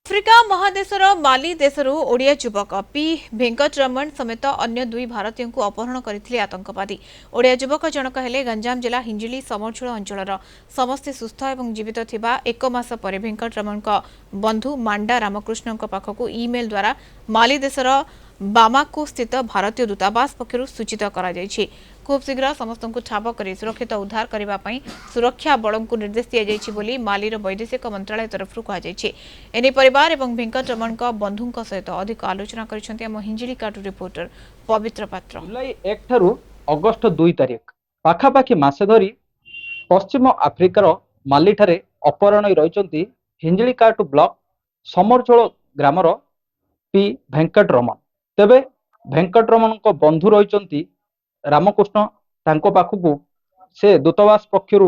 Africa महादेशर माली देशरू ओडिया युवक P भेंकटरमण समेत अन्य दुई भारतीय को अपहरण करथिले आतंकवादी। ओडिया युवक जनक हेले गंजाम जिला हिंजिली समरछुल अंचलर। समस्ते सुस्थ एवं जीवित थिबा एक मास पर भेंकटरमण बंधु मांडा रामकृष्ण पाखक इमेल द्वारा माली देशर बामाको स्थित भारतीय दूतावास पक्षर सूचित करा जायछि। खूब शीघ्र समस्त ठाब कर सुरक्षित उद्धार करने सुरक्षा बल को निर्देश दी बोली मालीर वैदेशिक मंत्रालय तरफ कहुଯାଇଛି। एने परिवार एवं भेंकटरमण बंधु सहित अधिक आलोचना कर हिंजिलिकाटू रिपोर्टर पवित्र पात्र। जुलाई 1 ठारू अगस्त 2 तारिख पाखापाखि मासे धरी पश्चिम आफ्रिकार माली ठारे अपहरण रही हिंजिलिकाटू ब्लॉक समरचोल ग्रामर पी भेंकटरमण। तेबे भेंकटरमण बंधु रही रामकृष्ण तांको पाखकू से दूतावास पक्षर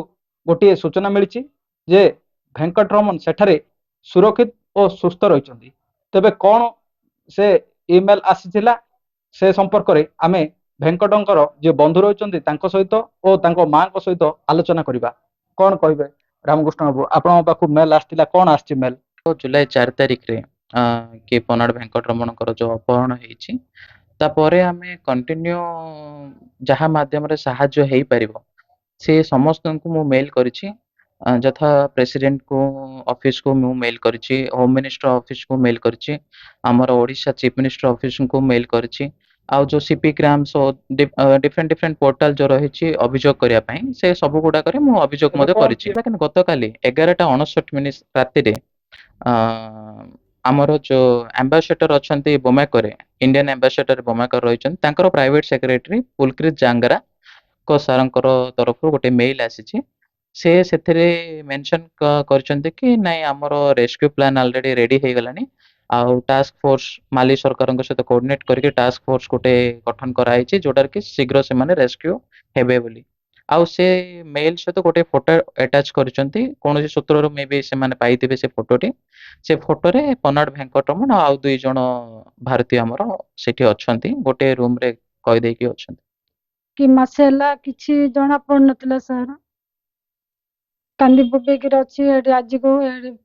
गोटे सूचना मिली जे भेंकटरमण सेठारे सुरक्षित और सुस्थ रही। तेबे कौन से इमेल आसीथिला से संपर्क में आमे भेंकटंकर जे बंधु रही सहित और माँ सहित आलोचना करवा। कौन कहे रामकृष्ण बाबू आपण पाखु मेल आसला कौन आसी मेल? जुलाई 4 तारिख रे कि पनाड़ भेंकटरमण जो अपहरण होती तापर आम कंटिन्यू जहाँ माध्यम साहाय्य हो पार से समस्त को मु मेल करिछि। यथा प्रेसिडेंट को ऑफिस को मु मेल करिछि, होम मिनिस्टर ऑफिस को मेल करिछि, हमर ओडिशा चीफ मिनिस्टर ऑफिस को मेल करिछि। आउ जो CP grams different different portal जो रही अभियोग करने से सब गुड़ाक मु अभियोग करिछि। लेकिन गत काली 11:59 राति आमर जो एम्बासेडर अच्छा बोमाकोरे इंडियन एम्बासेडर बोमाकोर रही प्राइवेट सेक्रेटरी पुलकृत जांगरा को सार तरफ गोटे मेल आसी से मेंशन करछन्ते कि नहीं आमर रेस्क्यू प्लान ऑलरेडी रेडी हो गलानी। आउ टास्क फोर्स माली सरकार सहित कोऑर्डिनेट करके टास्क फोर्स गोटे गठन कराई जोटार कि शीघ्र से माने रेस्क्यू हेबे बोली। आउ से मेल सहित गोटे फोटो अटैच करछन्ती कौन सूत्र मे भी से माने पाइथिबे से फोटोटी। से फोटो रे पनाड़ भेंकटरमण आउ दुई जण भारतीय हमर सेठी अछन्ती गोटे रूम रे कहि देकी अछन्ती कि मासेला किछि जणा पड़ नतला सर कांदी बुबेकी अछि। आज को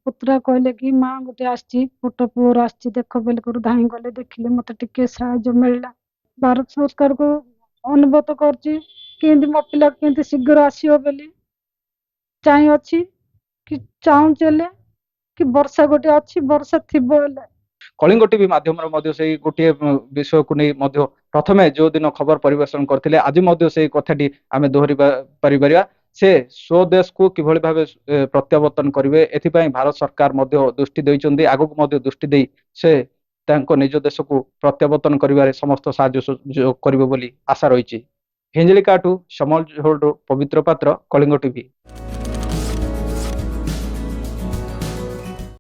पुत्रा कहले कि माँ गोटे आछि फोटो पुअर आछि देख बेल कर धाई गले देखिले मते टिके साहाय्य मिलला। भारत सरकार को अनुरोध करछि कि मो पिला केंति शीघ्र आसीओ बेली चाहि अछि कि चाहू चले कि वर्षा गोटे अच्छी वर्षा थिबो कलिंग टीवी माध्यम से गोटे विषय को नहीं प्रथमे जो दिन खबर परिवेषण करते आज से कथाटी आम दोहरी पारिबा से स्वदेश को किभली भाव प्रत्यावर्तन करेंगे एथिपाई भारत सरकार दृष्टि देइचंदी आगक दृष्टि दे से निज देश को प्रत्यावर्तन करिबारे समस्त साहाय्य सहयोग करिवे बोली आशा रही। हिंजिलिकाठू समरझोल पवित्र पात्र कलिंग टीवी।